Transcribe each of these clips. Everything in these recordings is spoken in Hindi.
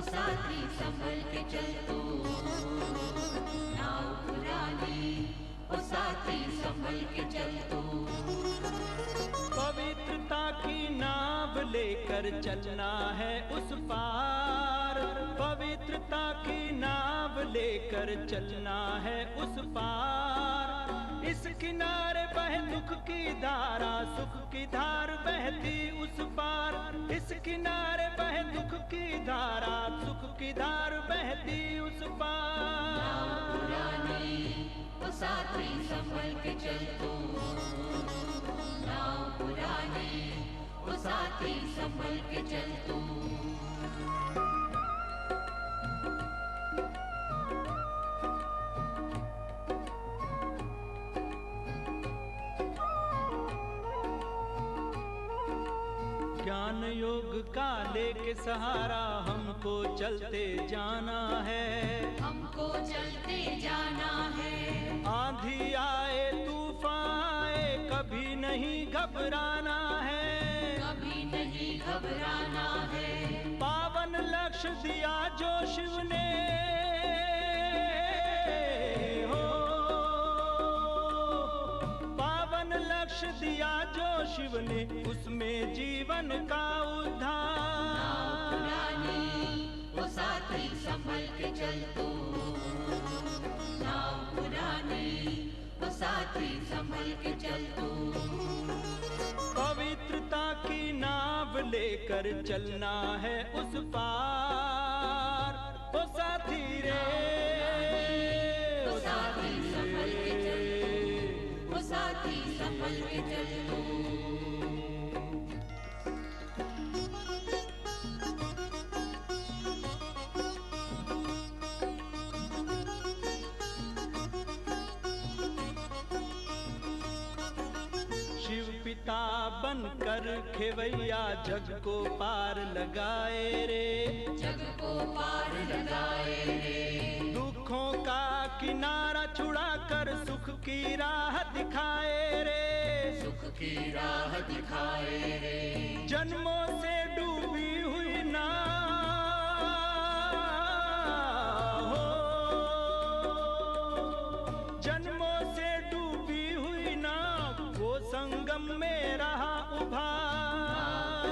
साथी संभल के चल तू, नाव पुरानी ओ साथी संभल के चल तू। पवित्रता की नाव लेकर चलना है उस पार, पवित्रता की नाव लेकर चलना है उस पार। इस किनारे बहे दुख की धारा, सुख की धार बहती उस पार। इस किनारे बहे दुख की धारा, सुख की धार बहती उस पार। नाव पुरानी ओ साथी संभल के चल तू, नाव पुरानी ओ साथी संभल के चल तू। ज्ञान योग का लेके सहारा हमको चलते जाना है, हमको चलते जाना है। आंधी आए तूफान आए कभी नहीं घबराना है, कभी नहीं घबराना है। पावन लक्ष्य दिया जो शिव ने हो, पावन लक्ष्य दिया जो शिव ने, उसमें जीवन का उद्धार। नाव पुरानी वो साथी संभल के चल तू, नाव पुरानी वो साथी संभल के चल तू। पवित्रता की नाव लेकर चलना है उस पार। ओ साथी रे वो साथी संभल के चल तू, वो साथी संभल के चल तू। शिव पिता बनकर खेवैया जग को पार लगाए रे, जग को पार लगाए रे। दुखों का किनारा छुड़ा कर सुख की राह दिखाए रे, सुख की राह दिखाए रे। जन्मों से डूबी हुई ना हो, जन्मों से डूबी हुई ना वो संगम में रहा उभार।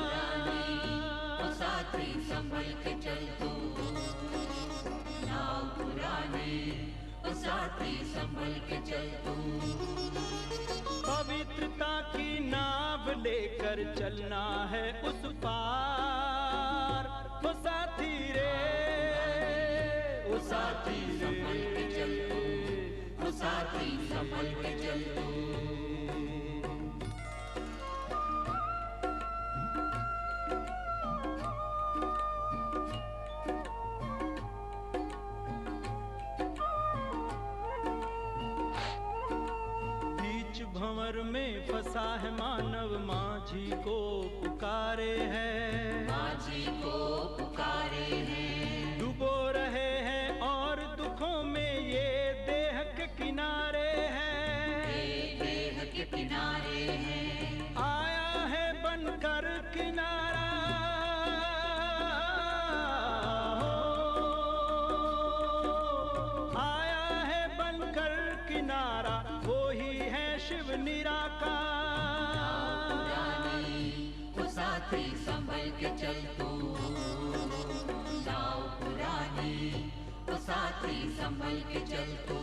वो साथी संभल के चल तू, नाव पुरानी वो साथी संभल के चल तू। पवित्रता की नाव लेकर चलना है उस पार। वो साथी रे वो साथी संभल के चल तू, वो साथी संभल के चल तू। भंवर में फंसा है मानव माझी को पुकारे है, माझी को पुकारे हैं। डूबो रहे हैं और दुखों में ये देह के किनारे हैं, ये देह के किनारे हैं। आया है बनकर किनारा हो, आया है बनकर किनारा वो ही है शिव निराकार। वो साथी संभल के चल तू, नाव पुरानी वो साथी संभल के चल तू।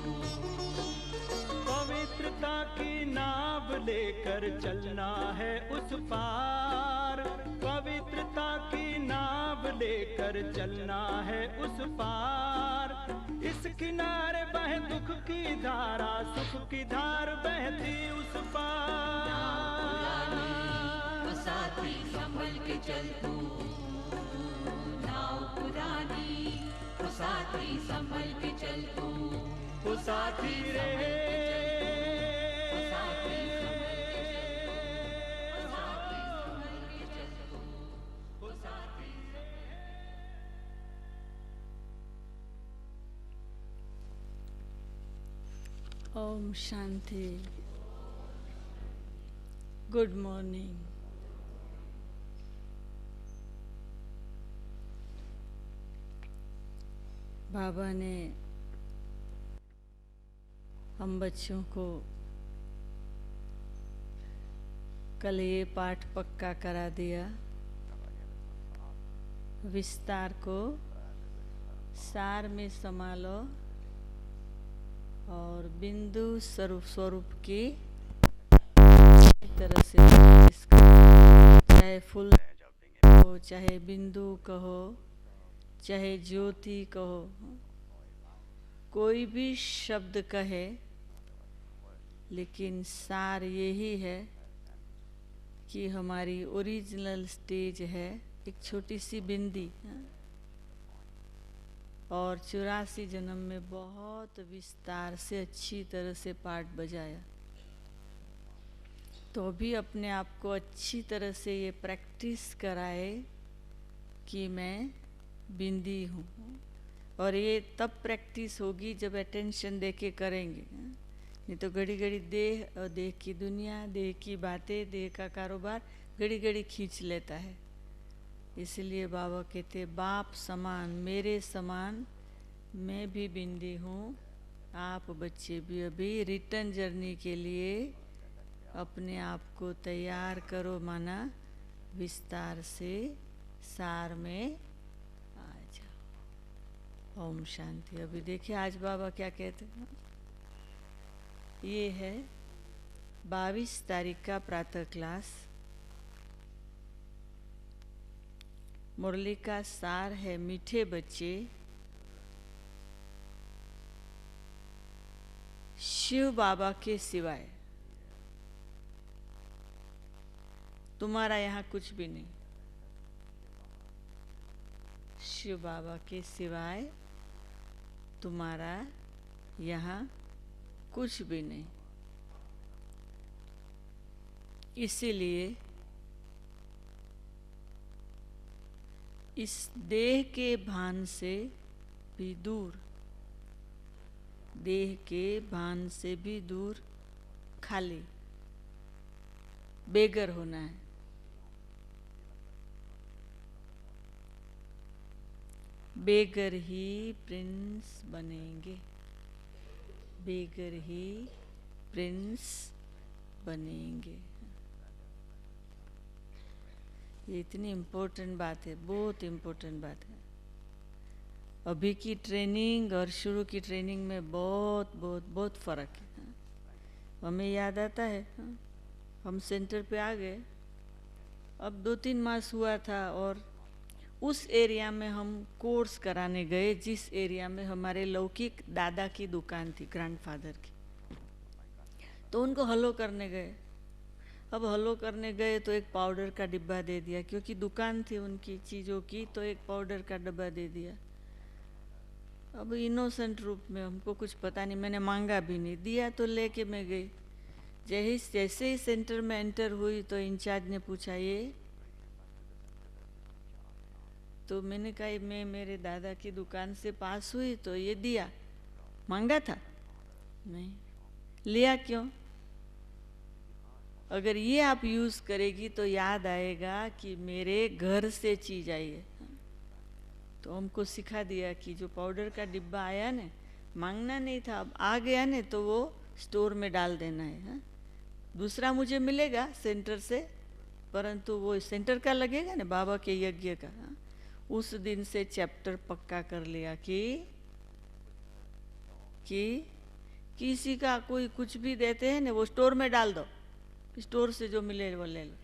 पवित्रता की नाव लेकर चलना है उस पार, पवित्रता की नाव लेकर चलना है उस पार। इस किनारे बहे दुख की धारा, सुख की धार बहती उस पार। वो साथी संभल के चल तू, नाव पुरानी वो साथी संभल के चल तू। वो साथी रे ओम शांति। Good morning. बाबा ने हम बच्चों को कल ये पाठ पक्का करा दिया, विस्तार को सार में समा लो और बिंदु स्वरूप की तरह से प्रैक्टिस करो। चाहे फूल कहो, चाहे बिंदु कहो, चाहे ज्योति कहो, कोई भी शब्द कहे, लेकिन सार यही है कि हमारी ओरिजिनल स्टेज है एक छोटी सी बिंदी, और 84 जन्म में बहुत विस्तार से अच्छी तरह से पाठ बजाया। तो अभी अपने आप को अच्छी तरह से ये प्रैक्टिस कराए कि मैं बिंदी हूँ, और ये तब प्रैक्टिस होगी जब अटेंशन दे के करेंगे। नहीं तो घड़ी घड़ी देह और देह की दुनिया, देह की बातें, देह का कारोबार घड़ी घड़ी खींच लेता है। इसलिए बाबा कहते बाप समान, मेरे समान मैं भी बिंदी हूँ, आप बच्चे भी अभी रिटर्न जर्नी के लिए अपने आप को तैयार करो, माना विस्तार से सार में आ जाओ। ओम शांति। अभी देखिए आज बाबा क्या कहते हैं। ये है 22 तारीख का प्रातः क्लास। मुरली का सार है मीठे बच्चे, शिव बाबा के सिवाय तुम्हारा यहाँ कुछ भी नहीं। शिव बाबा के सिवाय तुम्हारा यहाँ कुछ भी नहीं। इसीलिए इस देह के भान से भी दूर, देह के भान से भी दूर खाली बेगर होना है। बेगर ही प्रिंस बनेंगे, बेगर ही प्रिंस बनेंगे। ये इतनी इम्पोर्टेंट बात है, बहुत इम्पोर्टेंट बात है। अभी की ट्रेनिंग और शुरू की ट्रेनिंग में बहुत बहुत बहुत फ़र्क है। हमें याद आता है हम सेंटर पे आ गए, अब 2-3 मास हुआ था, और उस एरिया में हम कोर्स कराने गए जिस एरिया में हमारे लौकिक दादा की दुकान थी, ग्रैंडफादर की। तो उनको हलो करने गए। अब हलो करने गए तो एक पाउडर का डिब्बा दे दिया, क्योंकि दुकान थी उनकी चीज़ों की, तो एक पाउडर का डब्बा दे दिया। अब इनोसेंट रूप में, हमको कुछ पता नहीं, मैंने मांगा भी नहीं, दिया तो लेके मैं गई। जैसे ही सेंटर में एंटर हुई तो इंचार्ज ने पूछा ये, तो मैंने कहा मैं मेरे दादा की दुकान से पास हुई तो ये दिया, मांगा था नहीं, लिया क्यों? अगर ये आप यूज़ करेगी तो याद आएगा कि मेरे घर से चीज़ आई है। तो हमको सिखा दिया कि जो पाउडर का डिब्बा आया ना, मांगना नहीं था, अब आ गया ना तो वो स्टोर में डाल देना है। दूसरा मुझे मिलेगा सेंटर से, परंतु वो सेंटर का लगेगा ना, बाबा के यज्ञ का। उस दिन से चैप्टर पक्का कर लिया कि किसी का कोई कुछ भी देते हैं ना, वो स्टोर में डाल दो, स्टोर से जो मिले वो ले लो।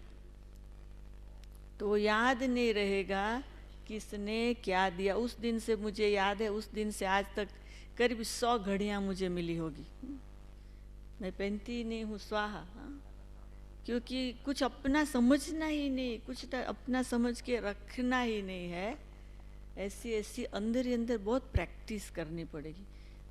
तो वो याद नहीं रहेगा किसने क्या दिया। उस दिन से मुझे याद है, उस दिन से आज तक करीब 100 घड़ियाँ मुझे मिली होगी। मैं पहनती नहीं हूँ स्वाहा, क्योंकि कुछ अपना समझना ही नहीं, कुछ अपना समझ के रखना ही नहीं है। ऐसी अंदर ही अंदर बहुत प्रैक्टिस करनी पड़ेगी,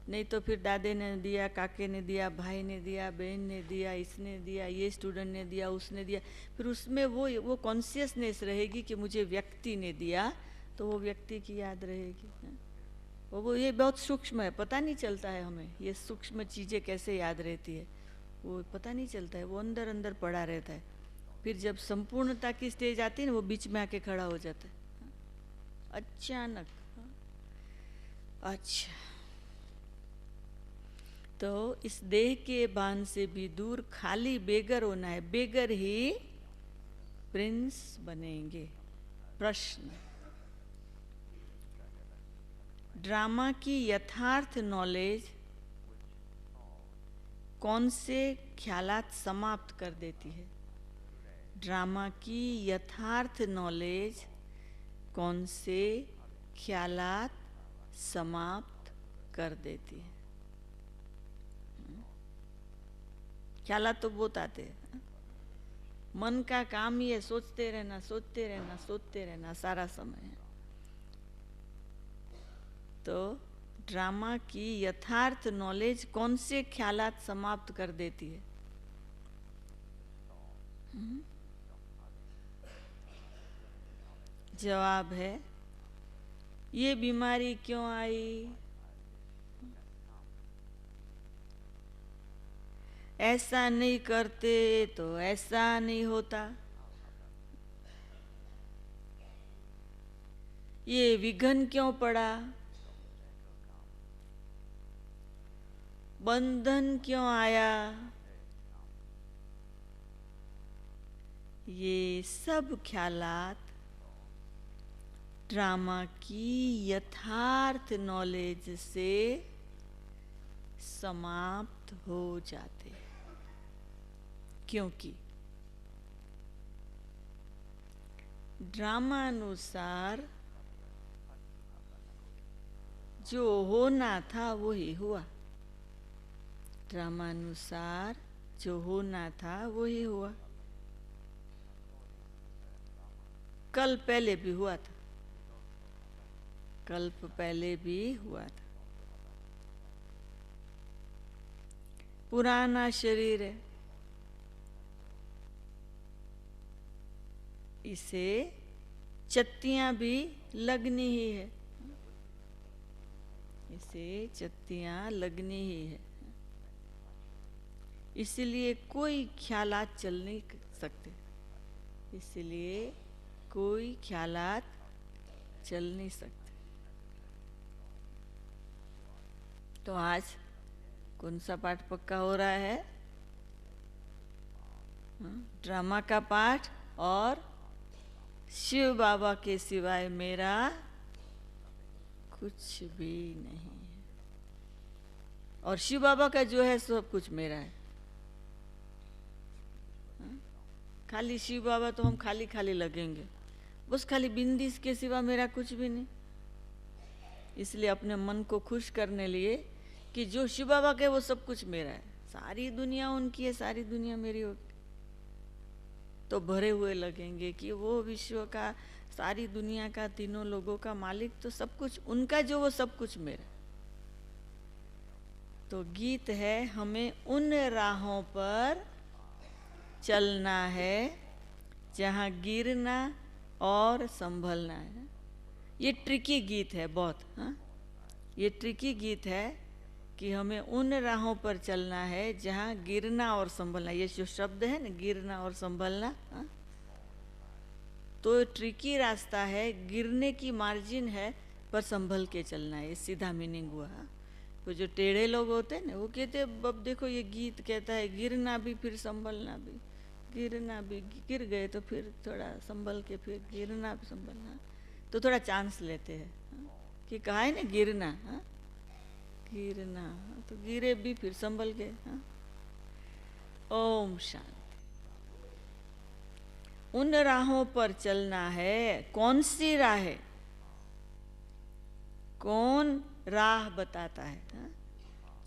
नहीं तो फिर दादे ने दिया, काके ने दिया, भाई ने दिया, बहन ने दिया, इसने दिया, ये स्टूडेंट ने दिया, उसने दिया, फिर उसमें वो कॉन्शियसनेस रहेगी कि मुझे व्यक्ति ने दिया, तो वो व्यक्ति की याद रहेगी। वो ये बहुत सूक्ष्म है, पता नहीं चलता है हमें, ये सूक्ष्म चीज़ें कैसे याद रहती है वो पता नहीं चलता है, वो अंदर अंदर पड़ा रहता है। फिर जब संपूर्णता की स्टेज आती है ना, वो बीच में आके खड़ा हो जाता है अचानक। अच्छा, तो इस देह के बांध से भी दूर खाली बेगर होना है, बेगर ही प्रिंस बनेंगे। प्रश्न, ड्रामा की यथार्थ नॉलेज कौन से ख्यालात समाप्त कर देती है? ड्रामा की यथार्थ नॉलेज कौन से ख्यालात समाप्त कर देती है? ख्यालात तो बहुत आते हैं, मन का काम ही है सोचते रहना, सोचते रहना, सोचते रहना सारा समय। तो ड्रामा की यथार्थ नॉलेज कौन से ख्यालात समाप्त कर देती है? जवाब है, ये बीमारी क्यों आई, ऐसा नहीं करते तो ऐसा नहीं होता, ये विघन क्यों पड़ा, बंधन क्यों आया, ये सब ख्यालात ड्रामा की यथार्थ नॉलेज से समाप्त हो जाते हैं। क्योंकि ड्रामानुसार जो होना था वही हुआ, ड्रामानुसार जो होना था वही हुआ। कल पहले भी हुआ था, कल्प पहले भी हुआ था। पुराना शरीर है, इसे चत्तियां भी लगनी ही है, इसे चत्तियां लगनी ही है। इसलिए कोई ख्यालात चल नहीं सकते, इसलिए कोई ख्यालात चल नहीं सकते। तो आज कौन सा पाठ पक्का हो रहा है? ड्रामा का पाठ और शिव बाबा के सिवाय मेरा कुछ भी नहीं है, और शिव बाबा का जो है सब कुछ मेरा है। खाली शिव बाबा तो हम खाली खाली लगेंगे, बस खाली बिंदी के सिवा मेरा कुछ भी नहीं। इसलिए अपने मन को खुश करने लिए कि जो शिव बाबा के वो सब कुछ मेरा है, सारी दुनिया उनकी है, सारी दुनिया मेरी होगी, तो भरे हुए लगेंगे कि वो विश्व का, सारी दुनिया का, तीनों लोगों का मालिक तो सब कुछ उनका, जो वो सब कुछ मेरा। तो गीत है, हमें उन राहों पर चलना है जहाँ गिरना और संभलना है। ये ट्रिकी गीत है बहुत, हाँ, ये ट्रिकी गीत है कि हमें उन राहों पर चलना है जहाँ गिरना और संभलना, ये जो शब्द है ना, गिरना और संभलना, हाँ? तो ट्रिकी रास्ता है, गिरने की मार्जिन है पर संभल के चलना है, ये सीधा मीनिंग हुआ। वो जो टेढ़े लोग होते हैं ना, वो कहते हैं अब देखो ये गीत कहता है गिरना भी फिर संभलना भी, गिरना भी, गिर गए तो फिर थोड़ा संभल के फिर गिरना भी संभलना, तो थोड़ा चांस लेते हैं, हाँ? कि कहा है ना गिरना, हाँ? गिरना, तो गिरे भी फिर संभल गए, हाँ? ओम शांति। उन राहों पर चलना है, कौन सी राह है, कौन राह बताता है, हाँ?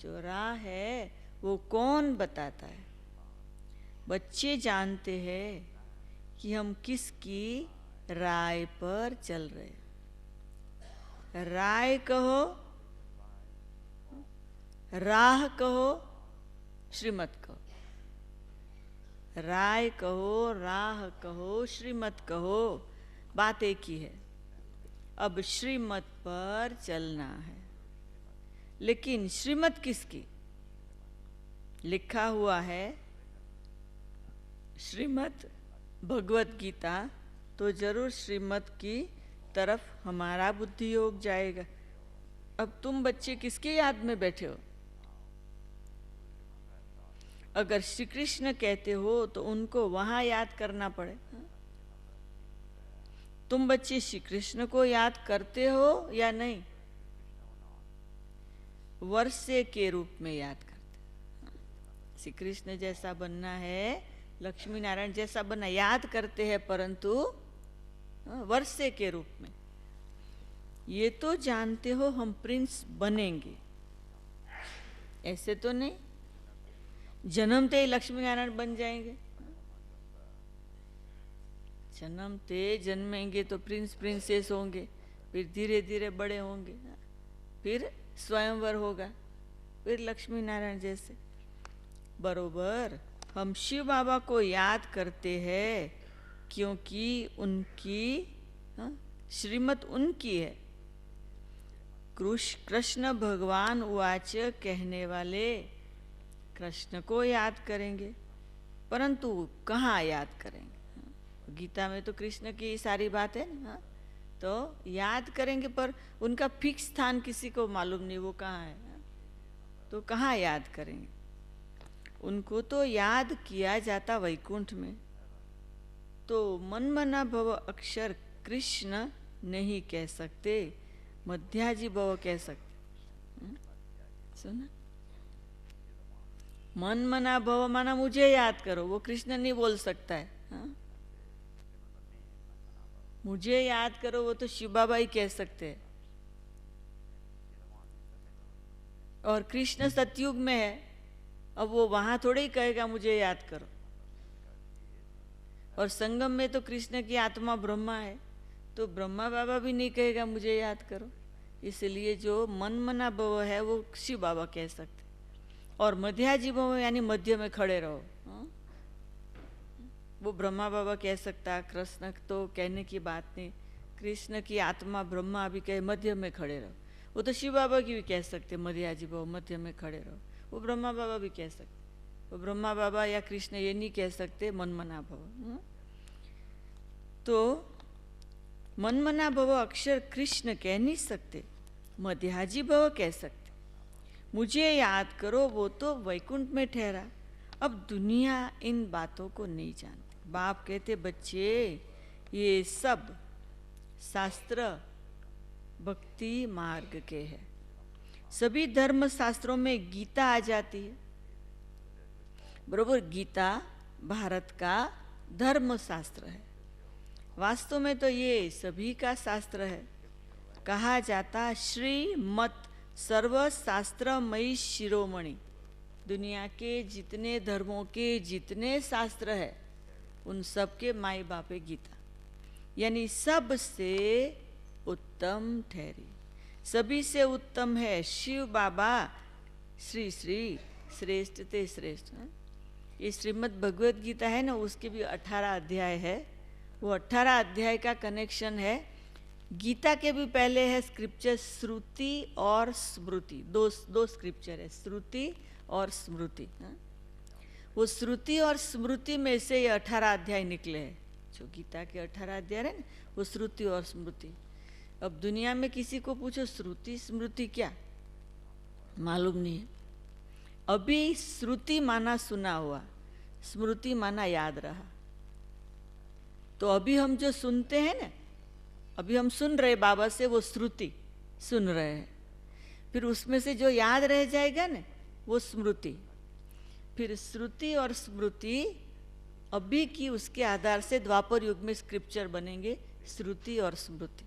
जो राह है वो कौन बताता है? बच्चे जानते हैं कि हम किसकी राय पर चल रहे। राय कहो, राह कहो, श्रीमत कहो, राय कहो, राह कहो, श्रीमत कहो, बात एक ही है। अब श्रीमत पर चलना है, लेकिन श्रीमत किसकी? लिखा हुआ है श्रीमद् भगवत गीता, तो जरूर श्रीमत की तरफ हमारा बुद्धि योग जाएगा। अब तुम बच्चे किसके याद में बैठे हो? अगर श्री कृष्ण कहते हो तो उनको वहां याद करना पड़े। तुम बच्चे श्री कृष्ण को याद करते हो या नहीं? वर्षे के रूप में याद करते। श्री कृष्ण जैसा बनना है, लक्ष्मी नारायण जैसा बनना याद करते हैं, परंतु वर्षे के रूप में। ये तो जानते हो हम प्रिंस बनेंगे, ऐसे तो नहीं जन्मते ही लक्ष्मी नारायण बन जाएंगे। जन्मते जन्मेंगे तो प्रिंस प्रिंसेस होंगे, फिर धीरे धीरे बड़े होंगे, फिर स्वयंवर होगा, फिर लक्ष्मी नारायण जैसे। बरोबर हम शिव बाबा को याद करते हैं क्योंकि उनकी श्रीमत उनकी है। कृष्ण भगवान उवाच कहने वाले कृष्ण को याद करेंगे, परंतु कहाँ याद करेंगे? गीता में तो कृष्ण की सारी बात है ना, तो याद करेंगे, पर उनका फिक्स स्थान किसी को मालूम नहीं वो कहाँ है, तो कहाँ याद करेंगे? उनको तो याद किया जाता वैकुंठ में। तो मन मना भव अक्षर कृष्ण नहीं कह सकते, मध्याजी भव कह सकते। सुना? मन मना भव माना मुझे याद करो, वो कृष्ण नहीं बोल सकता है। मुझे याद करो वो तो शिव बाबा ही कह सकते हैं। और कृष्ण सतयुग में है, अब वो वहां थोड़े ही कहेगा मुझे याद करो। और संगम में तो कृष्ण की आत्मा ब्रह्मा है, तो ब्रह्मा बाबा भी नहीं कहेगा मुझे याद करो। इसलिए जो मन मना भव है वो शिव बाबा कह सकते। और मध्याजी भव यानी मध्य में खड़े रहो, वो ब्रह्मा बाबा कह सकता। कृष्ण तो कहने की बात नहीं, कृष्ण की आत्मा ब्रह्मा भी कहे मध्य में खड़े रहो, वो तो शिव बाबा की भी कह सकते मध्याजी भव मध्य में खड़े रहो, वो ब्रह्मा बाबा भी कह सकते। वो ब्रह्मा बाबा या कृष्ण ये नहीं कह सकते मन मना भव। तो मन मना भव अक्षर कृष्ण कह नहीं सकते, मध्याजी भव कह सकते। मुझे याद करो वो तो वैकुंठ में ठहरा। अब दुनिया इन बातों को नहीं जानती। बाप कहते बच्चे ये सब शास्त्र भक्ति मार्ग के हैं। सभी धर्म शास्त्रों में गीता आ जाती है, बरोबर। गीता भारत का धर्म शास्त्र है। वास्तव में तो ये सभी का शास्त्र है। कहा जाता श्रीमत सर्वशास्त्रमयी शिरोमणि। दुनिया के जितने धर्मों के जितने शास्त्र है उन सब के माई बापे गीता, यानी सबसे उत्तम ठहरी। सभी से उत्तम है शिव बाबा श्री श्री श्रेष्ठ ते श्रेष्ठ। ये श्रीमद् भगवद गीता है ना, उसके भी 18 अध्याय है। वो 18 अध्याय का कनेक्शन है। गीता के भी पहले है स्क्रिप्चर श्रुति और स्मृति, दो स्क्रिप्चर है, श्रुति और स्मृति। वो श्रुति और स्मृति में से ये 18 अध्याय निकले हैं। जो गीता के 18 अध्याय है ना, वो श्रुति और स्मृति। अब दुनिया में किसी को पूछो श्रुति स्मृति क्या, मालूम नहीं है। अभी श्रुति माना सुना हुआ, स्मृति माना याद रहा। तो अभी हम जो सुनते हैं ना, अभी हम सुन रहे बाबा से, वो श्रुति सुन रहे हैं। फिर उसमें से जो याद रह जाएगा ना वो स्मृति। फिर श्रुति और स्मृति अभी की उसके आधार से द्वापर युग में स्क्रिप्चर बनेंगे, श्रुति और स्मृति।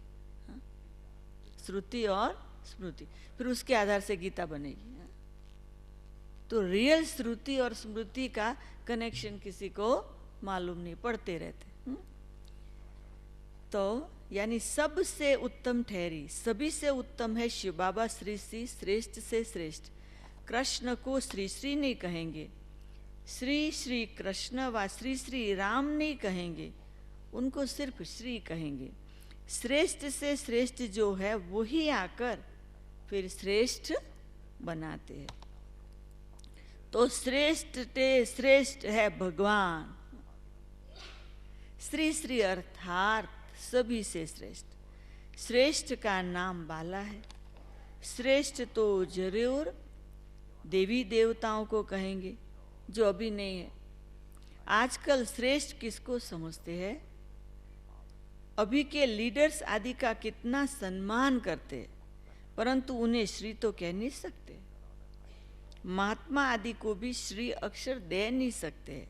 श्रुति और स्मृति, फिर उसके आधार से गीता बनेगी। तो रियल श्रुति और स्मृति का कनेक्शन किसी को मालूम नहीं, पढ़ते रहते। तो यानी सबसे उत्तम ठहरी, सभी से उत्तम है शिव बाबा श्री श्री श्रेष्ठ से श्रेष्ठ। कृष्ण को श्री श्री नहीं कहेंगे, श्री श्री कृष्ण व श्री श्री राम नहीं कहेंगे, उनको सिर्फ श्री कहेंगे। श्रेष्ठ से श्रेष्ठ जो है वही आकर फिर श्रेष्ठ बनाते हैं। तो श्रेष्ठ ते श्रेष्ठ है भगवान। श्री श्री अर्थात सभी से श्रेष्ठ। श्रेष्ठ का नाम बाला है, श्रेष्ठ तो जरूर देवी देवताओं को कहेंगे जो अभी नहीं है। आजकल श्रेष्ठ किसको समझते हैं? अभी के लीडर्स आदि का कितना सम्मान करते हैं, परंतु उन्हें श्री तो कह नहीं सकते। महात्मा आदि को भी श्री अक्षर दे नहीं सकते।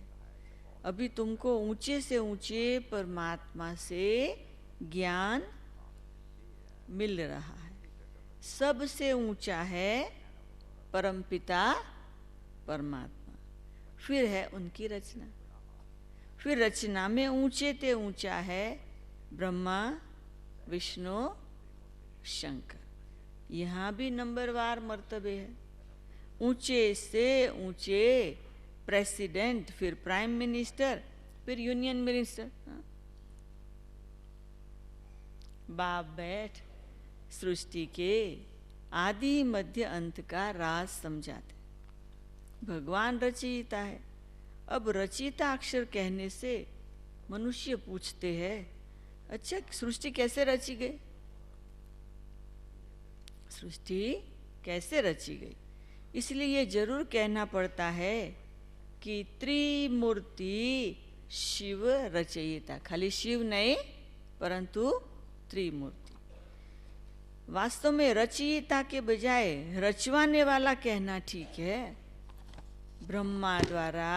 अभी तुमको ऊंचे से ऊंचे परमात्मा से ज्ञान मिल रहा है। सबसे ऊंचा है परमपिता परमात्मा, फिर है उनकी रचना, फिर रचना में ऊंचे ते ऊंचा है ब्रह्मा विष्णु शंकर। यहाँ भी नंबरवार मर्तबे है। ऊंचे से ऊंचे प्रेसिडेंट, फिर प्राइम मिनिस्टर, फिर यूनियन मिनिस्टर। बाप बैठ सृष्टि के आदि मध्य अंत का राज समझाते। भगवान रचयिता है। अब रचयिता अक्षर कहने से मनुष्य पूछते हैं, अच्छा सृष्टि कैसे रची गई? सृष्टि कैसे रची गई? इसलिए ये जरूर कहना पड़ता है कि त्रिमूर्ति शिव रचयिता। खाली शिव नहीं, परंतु त्रिमूर्ति। वास्तव में रचयिता के बजाय रचवाने वाला कहना ठीक है। ब्रह्मा द्वारा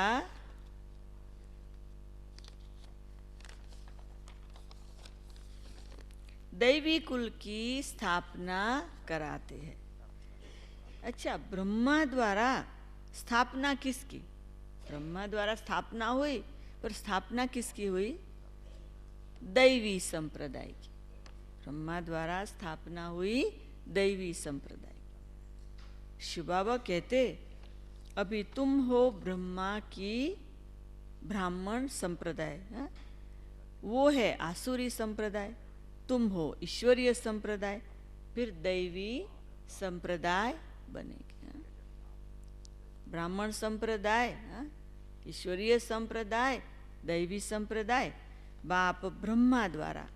दैवी कुल की स्थापना कराते हैं। अच्छा, ब्रह्मा द्वारा स्थापना किसकी? ब्रह्मा द्वारा स्थापना हुई, पर स्थापना किसकी हुई? दैवी संप्रदाय की। ब्रह्मा द्वारा स्थापना हुई दैवी संप्रदाय की। शिव बाबा कहते, अभी तुम हो ब्रह्मा की ब्राह्मण संप्रदाय, वो है आसुरी संप्रदाय। तुम हो ईश्वरीय संप्रदाय, फिर दैवी संप्रदाय बनेगी। ब्राह्मण संप्रदाय, ईश्वरीय संप्रदाय, दैवी संप्रदाय। बाप ब्रह्मा द्वारा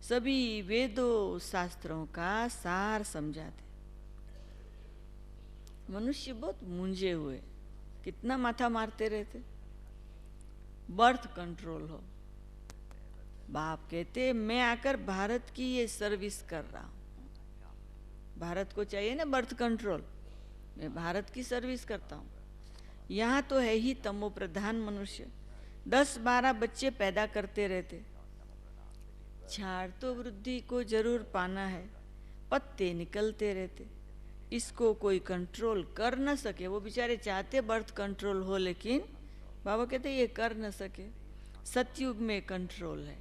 सभी वेदों शास्त्रों का सार समझाते। मनुष्य बहुत मूंझे हुए, कितना माथा मारते रहते। बर्थ कंट्रोल हो। बाप कहते, मैं आकर भारत की ये सर्विस कर रहा हूं। भारत को चाहिए ना बर्थ कंट्रोल, मैं भारत की सर्विस करता हूं। यहाँ तो है ही तमो प्रधान मनुष्य, 10-12 बच्चे पैदा करते रहते। झाड़ तो वृद्धि को जरूर पाना है, पत्ते निकलते रहते। इसको कोई कंट्रोल कर न सके। वो बेचारे चाहते बर्थ कंट्रोल हो, लेकिन बाबा कहते ये कर न सके। सतयुग में कंट्रोल है।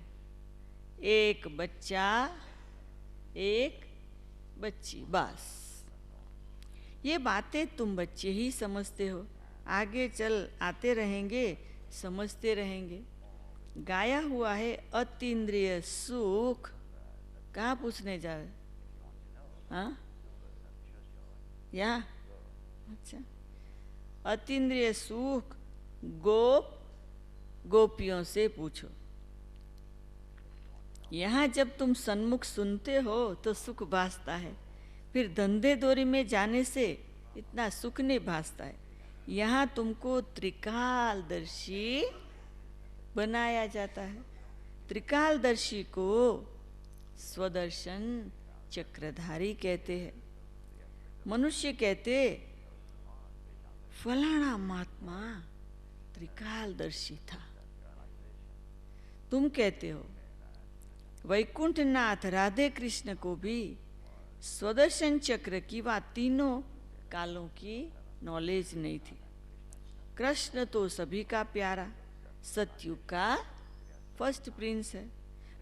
एक बच्चा एक बच्ची, बस। ये बातें तुम बच्चे ही समझते हो, आगे चल आते रहेंगे, समझते रहेंगे। गाया हुआ है अतीन्द्रिय सुख। कहाँ पूछने जावे? हाँ, यहाँ। अच्छा, अतीन्द्रिय सुख गोपियों से पूछो। यहाँ जब तुम सन्मुख सुनते हो तो सुख भासता है, फिर धंधे दोरी में जाने से इतना सुख नहीं भासता है। यहाँ तुमको त्रिकालदर्शी बनाया जाता है। त्रिकालदर्शी को स्वदर्शन चक्रधारी कहते हैं। मनुष्य कहते फलाना महात्मा त्रिकालदर्शी था। तुम कहते हो वैकुंठनाथ राधे कृष्ण को भी स्वदर्शन चक्र की व तीनों कालों की नॉलेज नहीं थी। कृष्ण तो सभी का प्यारा, सतयुग का फर्स्ट प्रिंस है,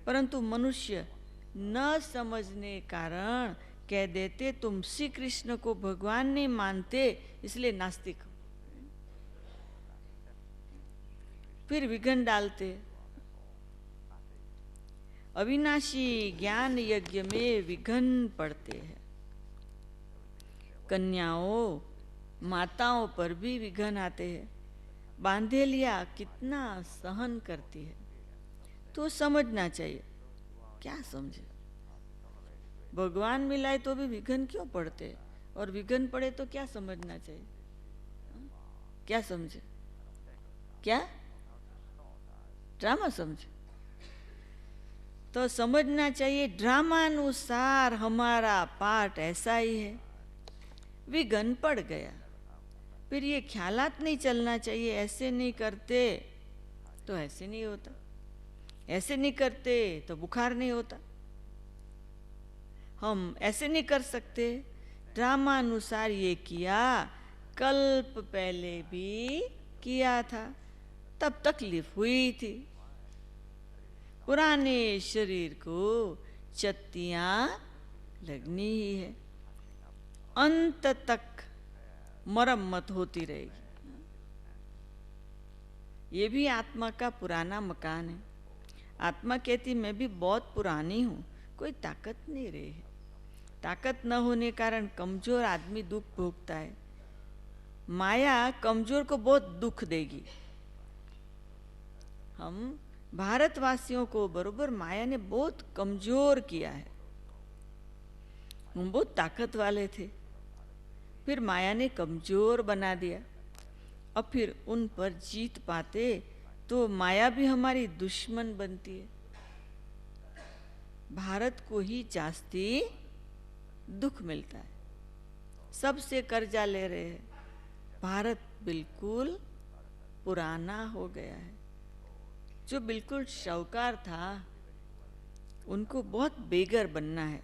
परंतु मनुष्य न समझने कारण कह देते तुम श्री कृष्ण को भगवान नहीं मानते, इसलिए नास्तिक हो। फिर विघ्न डालते। अविनाशी ज्ञान यज्ञ में विघ्न पड़ते हैं। कन्याओं माताओं पर भी विघ्न आते हैं। बांधेलिया कितना सहन करती है, तो समझना चाहिए। क्या समझे? भगवान मिलाए तो भी विघन क्यों पड़ते हैं? और विघन पड़े तो क्या समझना चाहिए? क्या समझे? क्या ड्रामा समझे? तो समझना चाहिए ड्रामानुसार हमारा पार्ट ऐसा ही है। विघन पड़ गया, फिर ये ख्यालात नहीं चलना चाहिए, ऐसे नहीं करते तो ऐसे नहीं होता, ऐसे नहीं करते तो बुखार नहीं होता, हम ऐसे नहीं कर सकते। ड्रामानुसार ये किया, कल्प पहले भी किया था, तब तकलीफ हुई थी। पुराने शरीर को चत्तियां लगनी ही है, अंत तक मरम्मत होती रहेगी। ये भी आत्मा का पुराना मकान है। आत्मा कहती मैं भी बहुत पुरानी हूँ, कोई ताकत नहीं रही है। ताकत न होने कारण कमजोर आदमी दुख भोगता है। माया कमजोर को बहुत दुख देगी। हम भारतवासियों को बरोबर माया ने बहुत कमजोर किया है। हम बहुत ताकत वाले थे, फिर माया ने कमजोर बना दिया। अब फिर उन पर जीत पाते तो माया भी हमारी दुश्मन बनती है। भारत को ही जास्ती दुख मिलता है, सबसे कर्जा ले रहे हैं। भारत बिल्कुल पुराना हो गया है। जो बिल्कुल शाहूकार था उनको बहुत बेगर बनना है,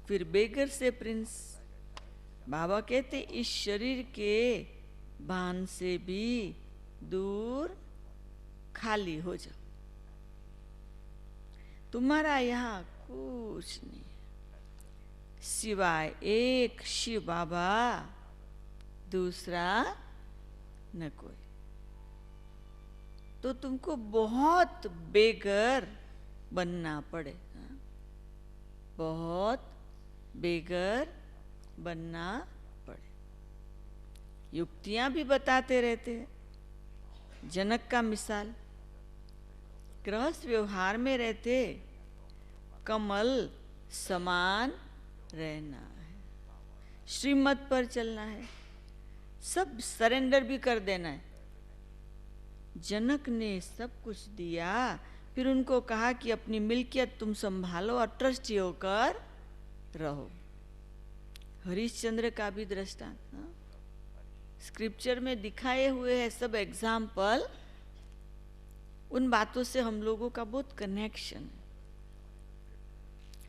फिर बेगर से प्रिंस। बाबा कहते इस शरीर के भान से भी दूर खाली हो जाओ, तुम्हारा यहाँ कुछ नहीं सिवाय एक शिव बाबा, दूसरा न कोई। तो तुमको बहुत बेगर बनना पड़े, बहुत बेगर बनना पड़े। युक्तियां भी बताते रहते हैं। जनक का मिसाल, गृहस्थ व्यवहार में रहते कमल समान रहना है, श्रीमत पर चलना है, सब सरेंडर भी कर देना है। जनक ने सब कुछ दिया, फिर उनको कहा कि अपनी मिल्कियत तुम संभालो और ट्रस्टी होकर रहो। हरिश्चंद्र का भी दृष्टांत स्क्रिप्चर में दिखाए हुए हैं सब एग्जाम्पल। उन बातों से हम लोगों का बहुत कनेक्शन है।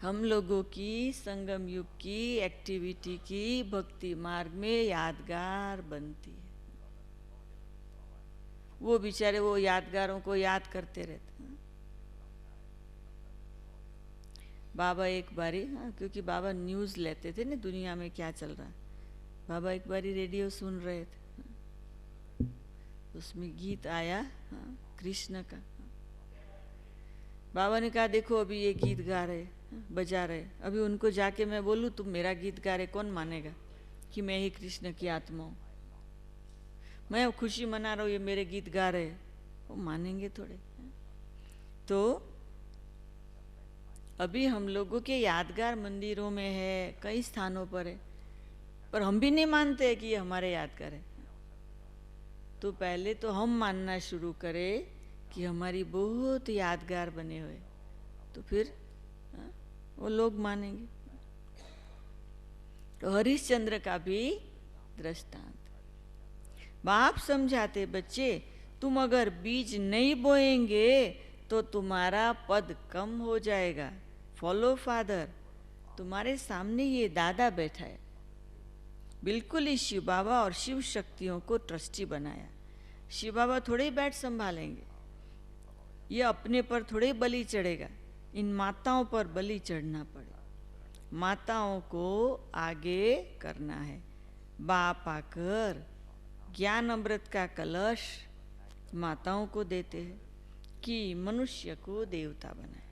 हम लोगों की संगम युग की एक्टिविटी की भक्ति मार्ग में यादगार बनती है। वो बेचारे वो यादगारों को याद करते रहते हैं। बाबा एक बारी, क्योंकि बाबा न्यूज़ लेते थे ना दुनिया में क्या चल रहा है, बाबा एक बारी रेडियो सुन रहे थे, उसमें गीत आया कृष्ण का। बाबा ने कहा देखो अभी ये गीत गा रहे, बजा रहे, अभी उनको जाके मैं बोलूँ तुम मेरा गीत गा रहे, कौन मानेगा कि मैं ही कृष्ण की आत्मा हूँ? मैं खुशी मना रहा हूँ, ये मेरे गीत गा रहे, वो मानेंगे थोड़े? तो अभी हम लोगों के यादगार मंदिरों में है, कई स्थानों पर है, पर हम भी नहीं मानते कि ये हमारे यादगार है। तो पहले तो हम मानना शुरू करें कि हमारी बहुत यादगार बने हुए, तो फिर वो लोग मानेंगे। तो हरिश्चंद्र का भी दृष्टांत, बाप समझाते बच्चे तुम अगर बीज नहीं बोएंगे तो तुम्हारा पद कम हो जाएगा। फॉलो फादर, तुम्हारे सामने ये दादा बैठा है, बिल्कुल ही शिव बाबा और शिव शक्तियों को ट्रस्टी बनाया। शिव बाबा थोड़े ही बैठ संभालेंगे, ये अपने पर थोड़े बलि चढ़ेगा, इन माताओं पर बलि चढ़ना पड़े। माताओं को आगे करना है। बाप आकर ज्ञान अमृत का कलश माताओं को देते हैं कि मनुष्य को देवता बनाए।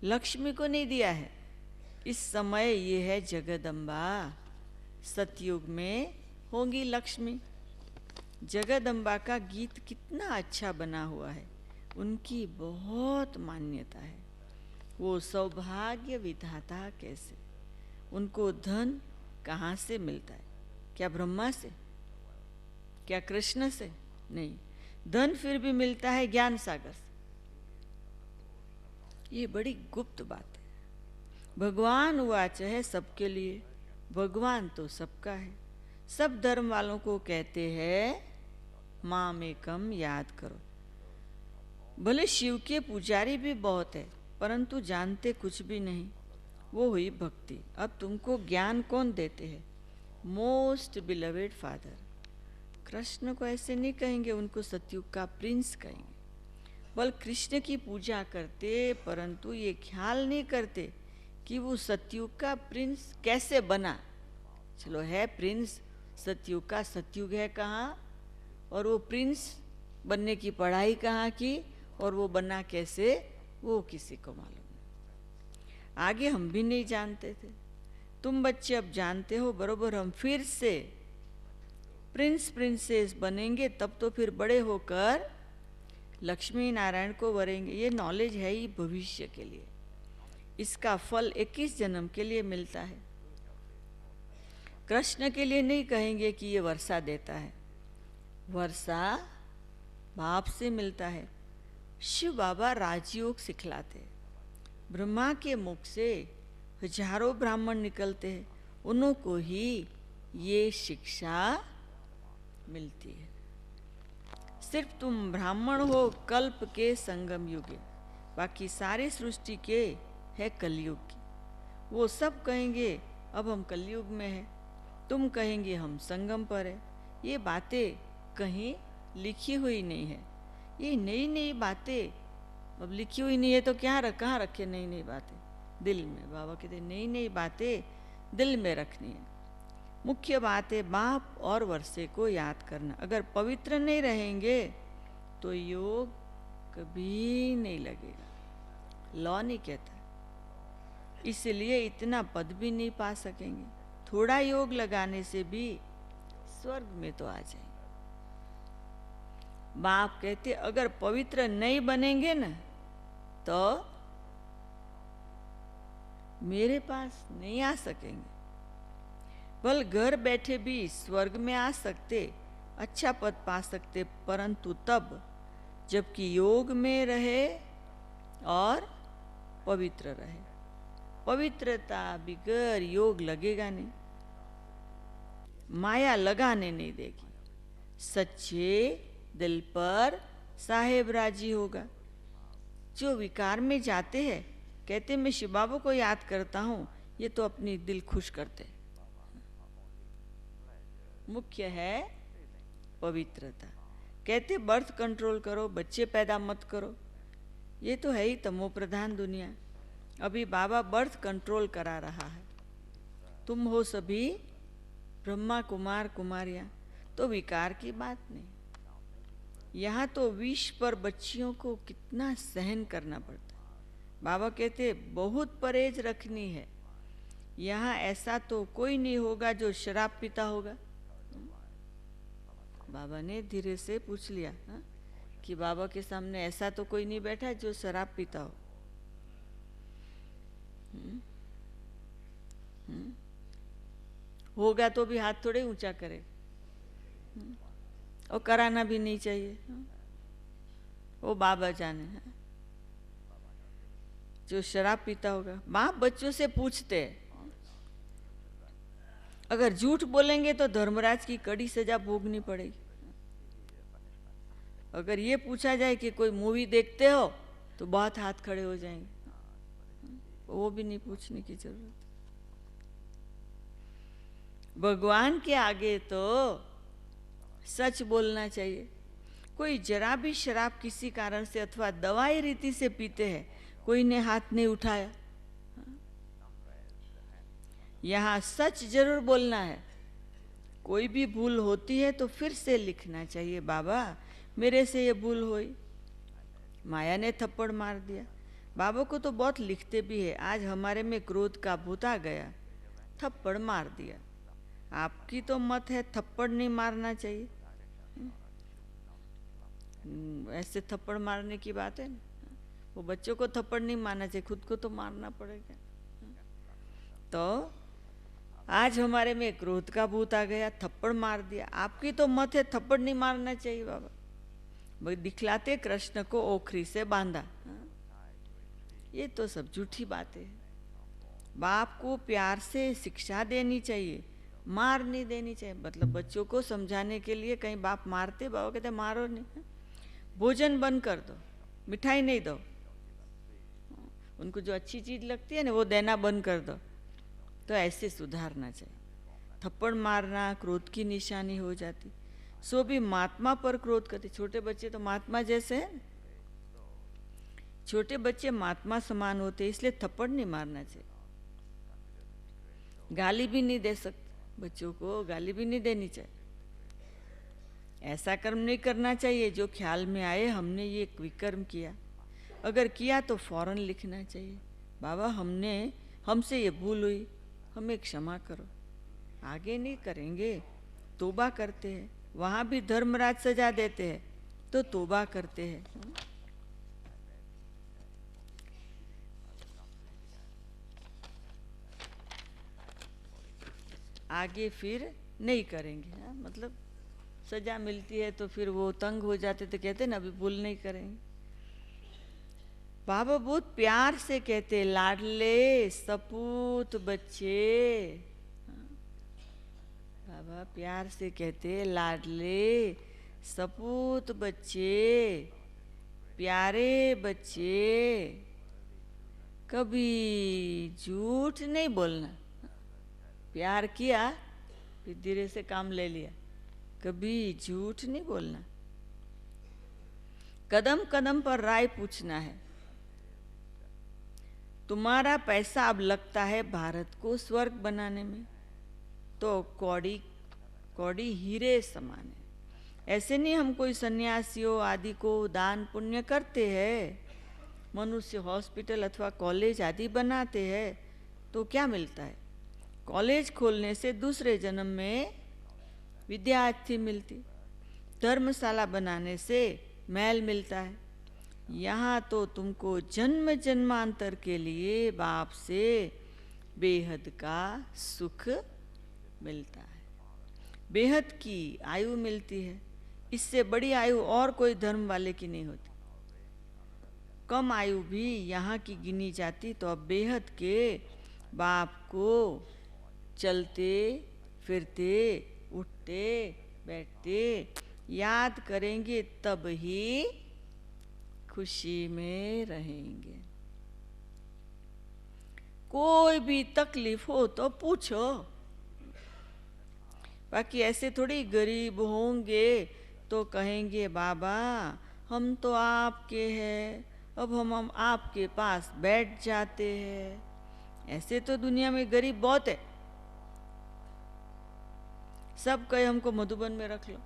लक्ष्मी को नहीं दिया है। इस समय ये है जगदम्बा, सतयुग में होंगी लक्ष्मी। जगदम्बा का गीत कितना अच्छा बना हुआ है, उनकी बहुत मान्यता है। वो सौभाग्य विधाता कैसे? उनको धन कहाँ से मिलता है? क्या ब्रह्मा से? क्या कृष्ण से? नहीं, धन फिर भी मिलता है ज्ञान सागर से। ये बड़ी गुप्त बात है। भगवान उवाच है सबके लिए, भगवान तो सबका है। सब धर्म वालों को कहते हैं माम एकम याद करो। भले शिव के पुजारी भी बहुत है, परंतु जानते कुछ भी नहीं। वो हुई भक्ति। अब तुमको ज्ञान कौन देते हैं? Most beloved father. कृष्ण को ऐसे नहीं कहेंगे, उनको सतयुग का प्रिंस कहेंगे। बल कृष्ण की पूजा करते, परंतु ये ख्याल नहीं करते कि वो सतयुग का प्रिंस कैसे बना। चलो है प्रिंस, सतयुग का सतयुग है कहाँ, और वो प्रिंस बनने की पढ़ाई कहाँ की, और वो बना कैसे, वो किसी को मालूम नहीं। आगे हम भी नहीं जानते थे, तुम बच्चे अब जानते हो बरोबर। हम फिर से प्रिंस प्रिंसेस बनेंगे, तब तो फिर बड़े होकर लक्ष्मी नारायण को वरेंगे। ये नॉलेज है ही भविष्य के लिए, इसका फल 21 जन्म के लिए मिलता है। कृष्ण के लिए नहीं कहेंगे कि ये वर्षा देता है, वर्षा बाप से मिलता है। शिव बाबा राजयोग सिखलाते हैं। ब्रह्मा के मुख से हजारों ब्राह्मण निकलते हैं, उनको ही ये शिक्षा मिलती है। सिर्फ तुम ब्राह्मण हो कल्प के संगम युगे, बाकी सारी सृष्टि के है कलयुग की। वो सब कहेंगे अब हम कलयुग में हैं, तुम कहेंगे हम संगम पर है। ये बातें कहीं लिखी हुई नहीं है, ये नई नई बातें अब लिखी हुई नहीं है तो कहाँ रखे नई नई बातें? दिल में। बाबा कहते नई नई बातें दिल में रखनी है। मुख्य बात है बाप और वर्षे को याद करना। अगर पवित्र नहीं रहेंगे तो योग कभी नहीं लगेगा। लॉ नहीं कहता, इसलिए इतना पद भी नहीं पा सकेंगे। थोड़ा योग लगाने से भी स्वर्ग में तो आ जाएंगे। बाप कहते अगर पवित्र नहीं बनेंगे ना तो मेरे पास नहीं आ सकेंगे। बल घर बैठे भी स्वर्ग में आ सकते, अच्छा पद पा सकते, परंतु तब जबकि योग में रहे और पवित्र रहे। पवित्रता बिगर योग लगेगा नहीं, माया लगाने नहीं देगी। सच्चे दिल पर साहेब राजी होगा। जो विकार में जाते हैं कहते मैं शिव बाबा को याद करता हूँ, ये तो अपनी दिल खुश करते। मुख्य है पवित्रता। कहते बर्थ कंट्रोल करो, बच्चे पैदा मत करो, ये तो है ही तमो प्रधान दुनिया। अभी बाबा बर्थ कंट्रोल करा रहा है। तुम हो सभी ब्रह्मा कुमार कुमारियाँ, तो विकार की बात नहीं। यहाँ तो विष पर बच्चियों को कितना सहन करना पड़ता है। बाबा कहते बहुत परहेज रखनी है। यहाँ ऐसा तो कोई नहीं होगा जो शराब पीता होगा। बाबा ने धीरे से पूछ लिया कि बाबा के सामने ऐसा तो कोई नहीं बैठा जो शराब पीता हो। होगा तो भी हाथ थोड़े ऊंचा करे, और कराना भी नहीं चाहिए। वो बाबा जाने है जो शराब पीता होगा। बाप बच्चों से पूछते हैं, अगर झूठ बोलेंगे तो धर्मराज की कड़ी सजा भोगनी पड़ेगी। अगर ये पूछा जाए कि कोई मूवी देखते हो तो बहुत हाथ खड़े हो जाएंगे, वो भी नहीं पूछने की जरूरत। भगवान के आगे तो सच बोलना चाहिए। कोई जरा भी शराब किसी कारण से अथवा दवाई रीति से पीते हैं, कोई ने हाथ नहीं उठाया। यहाँ सच जरूर बोलना है। कोई भी भूल होती है तो फिर से लिखना चाहिए, बाबा मेरे से ये भूल हुई, माया ने थप्पड़ मार दिया। बाबा को तो बहुत लिखते भी है, आज हमारे में क्रोध का भूत आ गया, थप्पड़ मार दिया। आपकी तो मत है थप्पड़ नहीं मारना चाहिए। ऐसे थप्पड़ मारने की बात है ना, वो बच्चों को थप्पड़ नहीं मारना चाहिए, खुद को तो मारना पड़ेगा। तो आज हमारे में क्रोध का भूत आ गया, थप्पड़ मार दिया। आपकी तो मत है थप्पड़ नहीं मारना चाहिए बाबा, भाई दिखलाते कृष्ण को ओखरी से बांधा। ये तो सब झूठी बातें हैं। बाप को प्यार से शिक्षा देनी चाहिए, मार नहीं देनी चाहिए। मतलब बच्चों को समझाने के लिए कहीं बाप मारते, बाबा कहते मारो नहीं, भोजन बंद कर दो, मिठाई नहीं दो, उनको जो अच्छी चीज लगती है ना वो देना बंद कर दो। तो ऐसे सुधारना चाहिए। थप्पड़ मारना क्रोध की निशानी हो जाती। सो भी महात्मा पर क्रोध करते। छोटे बच्चे तो महात्मा जैसे हैं, छोटे बच्चे महात्मा समान होते, इसलिए थप्पड़ नहीं मारना चाहिए। गाली भी नहीं दे सकते, बच्चों को गाली भी नहीं देनी चाहिए। ऐसा कर्म नहीं करना चाहिए जो ख्याल में आए हमने ये विकर्म किया। अगर किया तो फौरन लिखना चाहिए, बाबा हमसे ये भूल हुई, हमें क्षमा करो। आगे नहीं करेंगे, तौबा करते हैं। वहां भी धर्मराज सजा देते हैं तो तौबा करते हैं। आगे फिर नहीं करेंगे। मतलब सजा मिलती है तो फिर वो तंग हो जाते, तो कहते ना अभी भूल नहीं करेंगे। बाबा बहुत प्यार से कहते, लाडले सपूत बच्चे। बाबा प्यार से कहते, लाडले सपूत बच्चे, प्यारे बच्चे, कभी झूठ नहीं बोलना। प्यार किया फिर धीरे से काम ले लिया, कभी झूठ नहीं बोलना। कदम कदम पर राय पूछना है। तुम्हारा पैसा अब लगता है भारत को स्वर्ग बनाने में, तो कौड़ी कौड़ी हीरे समान है। ऐसे नहीं हम कोई सन्यासियों आदि को दान पुण्य करते हैं, मनुष्य हॉस्पिटल अथवा कॉलेज आदि बनाते हैं, तो क्या मिलता है? कॉलेज खोलने से दूसरे जन्म में विद्यार्थी मिलती, धर्मशाला बनाने से महल मिलता है। यहाँ तो तुमको जन्म जन्मांतर के लिए बाप से बेहद का सुख मिलता है, बेहद की आयु मिलती है। इससे बड़ी आयु और कोई धर्म वाले की नहीं होती। कम आयु भी यहाँ की गिनी जाती, तो अब बेहद के बाप को चलते फिरते उठते बैठते याद करेंगे, तब ही खुशी में रहेंगे। कोई भी तकलीफ हो तो पूछो, बाकी ऐसे थोड़ी गरीब होंगे तो कहेंगे बाबा हम तो आपके हैं, अब हम आपके पास बैठ जाते हैं। ऐसे तो दुनिया में गरीब बहुत है, सब कहे हमको मधुबन में रख लो,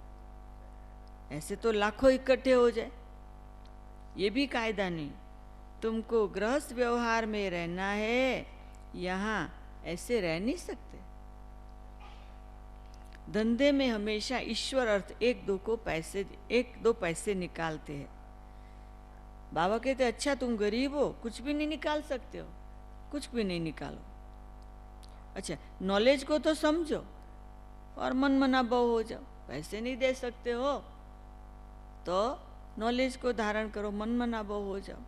ऐसे तो लाखों इकट्ठे हो जाए। ये भी कायदा नहीं। तुमको गृहस्थ व्यवहार में रहना है, यहाँ ऐसे रह नहीं सकते। धंधे में हमेशा ईश्वर अर्थ एक दो पैसे निकालते हैं। बाबा कहते अच्छा तुम गरीब हो, कुछ भी नहीं निकाल सकते हो, कुछ भी नहीं निकालो। अच्छा नॉलेज को तो समझो और मन मनाभाव हो जाओ। पैसे नहीं दे सकते हो तो नॉलेज को धारण करो, मन मनाभाव हो जाओ।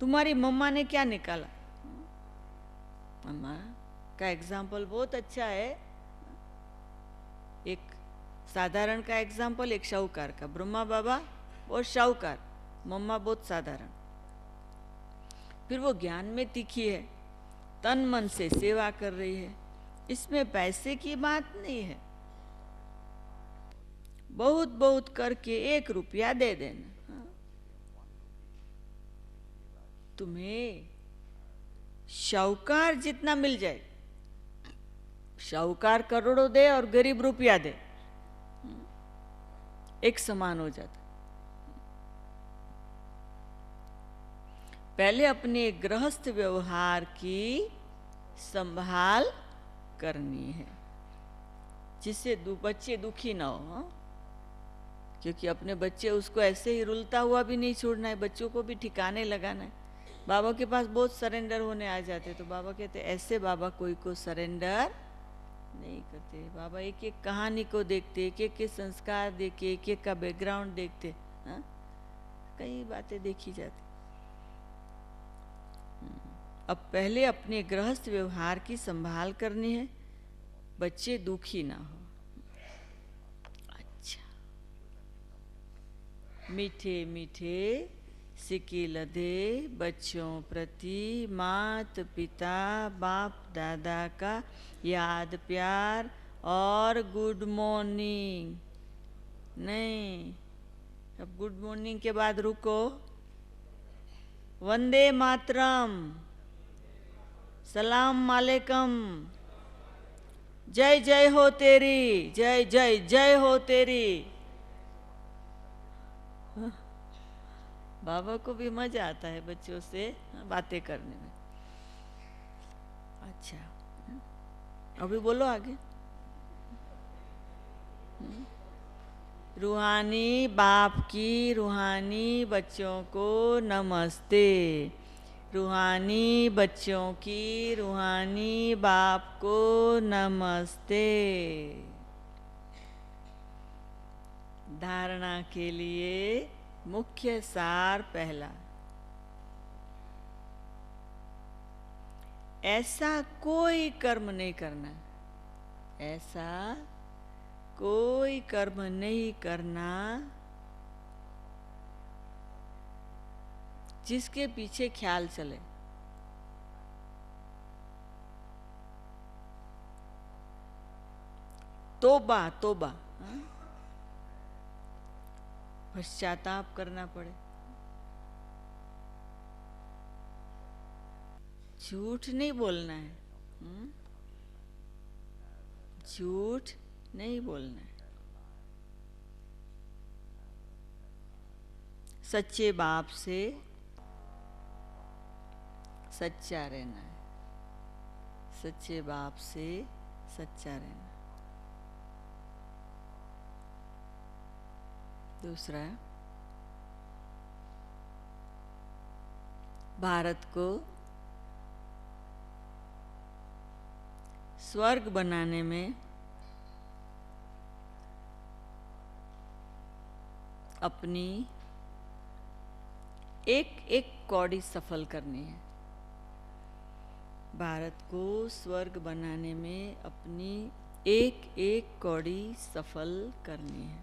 तुम्हारी मम्मा ने क्या निकाला? मम्मा का एग्जाम्पल बहुत अच्छा है। एक साधारण का एग्जाम्पल, एक शाहूकार का। ब्रह्मा बाबा बहुत शाहूकार, मम्मा बहुत साधारण। फिर वो ज्ञान में तीखी है, तन मन से सेवा कर रही है। इसमें पैसे की बात नहीं है, बहुत बहुत करके 1 रुपया दे देना। तुम्हें शाहूकार जितना मिल जाए, शाहूकार करोड़ों दे और गरीब रुपया दे, एक समान हो जाता। पहले अपने गृहस्थ व्यवहार की संभाल करनी है, जिससे बच्चे दुखी ना हो। क्योंकि अपने बच्चे उसको ऐसे ही रुलता हुआ भी नहीं छोड़ना है, बच्चों को भी ठिकाने लगाना है। बाबा के पास बहुत सरेंडर होने आ जाते, तो बाबा कहते ऐसे बाबा कोई को सरेंडर नहीं करते। बाबा एक एक कहानी को देखते, एक एक के संस्कार देखे, एक एक का बैकग्राउंड देखते, हाँ? कई बातें देखी जाती। अब पहले अपने गृहस्थ व्यवहार की संभाल करनी है, बच्चे दुखी ना हो। अच्छा, मीठे मीठे सिक्के लदे बच्चों प्रति मात पिता बाप दादा का याद प्यार और गुड मॉर्निंग नहीं। अब गुड मॉर्निंग के बाद रुको, वंदे मातरम, सलाम वालेकुम, जय जय हो तेरी, जय जय जय हो तेरी। बाबा को भी मजा आता है बच्चों से बातें करने में। अच्छा, अभी बोलो आगे। रूहानी बाप की रूहानी बच्चों को नमस्ते। रूहानी बच्चों की रूहानी बाप को नमस्ते। धारणा के लिए मुख्य सार पहला, ऐसा कोई कर्म नहीं करना, ऐसा कोई कर्म नहीं करना जिसके पीछे ख्याल चले। तोबा तोबा, हाँ? पश्चाताप करना पड़े। झूठ नहीं बोलना है, झूठ नहीं बोलना है। सच्चे बाप से सच्चा रहना है, सच्चे बाप से सच्चा रहना। दूसरा, भारत को स्वर्ग बनाने में अपनी एक एक कौड़ी सफल करनी है। भारत को स्वर्ग बनाने में अपनी एक एक कौड़ी सफल करनी है।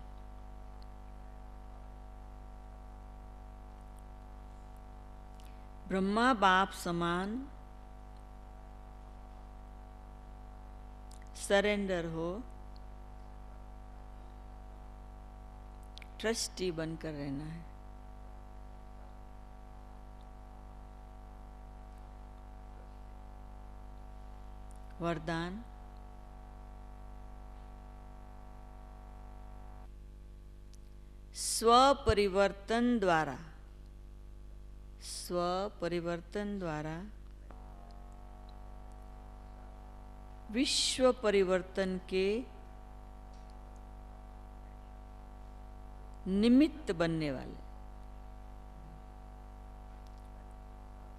ब्रह्मा बाप समान सरेंडर हो, ट्रस्टी बनकर रहना है। वरदान, स्वपरिवर्तन द्वारा, स्वपरिवर्तन द्वारा विश्व परिवर्तन के निमित्त बनने वाले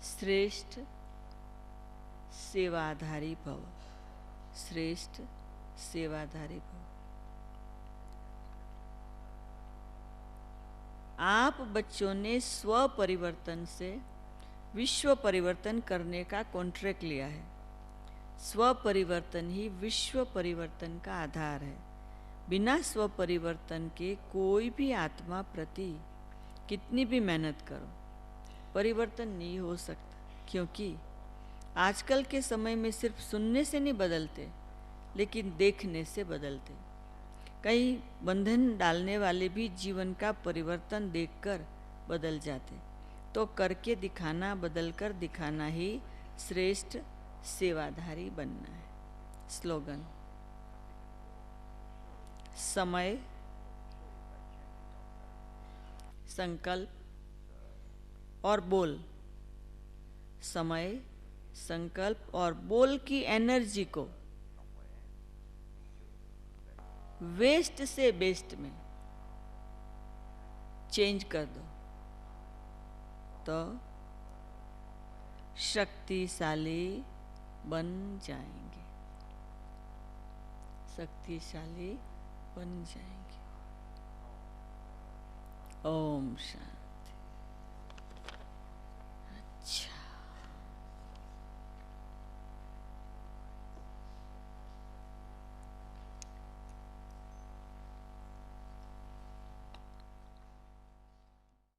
श्रेष्ठ सेवाधारी भव, श्रेष्ठ सेवाधारी भव। आप बच्चों ने स्व परिवर्तन से विश्व परिवर्तन करने का कॉन्ट्रैक्ट लिया है। स्व परिवर्तन ही विश्व परिवर्तन का आधार है। बिना स्व परिवर्तन के कोई भी आत्मा प्रति कितनी भी मेहनत करो, परिवर्तन नहीं हो सकता। क्योंकि आजकल के समय में सिर्फ सुनने से नहीं बदलते, लेकिन देखने से बदलते। कई बंधन डालने वाले भी जीवन का परिवर्तन देखकर बदल जाते। तो करके दिखाना, बदलकर दिखाना ही श्रेष्ठ सेवाधारी बनना है। स्लोगन, समय, संकल्प और बोल। समय, संकल्प और बोल की एनर्जी को वेस्ट से बेस्ट में, चेंज कर दो तो शक्तिशाली बन जाएंगे, शक्तिशाली बन जाएंगे। ओम शांति।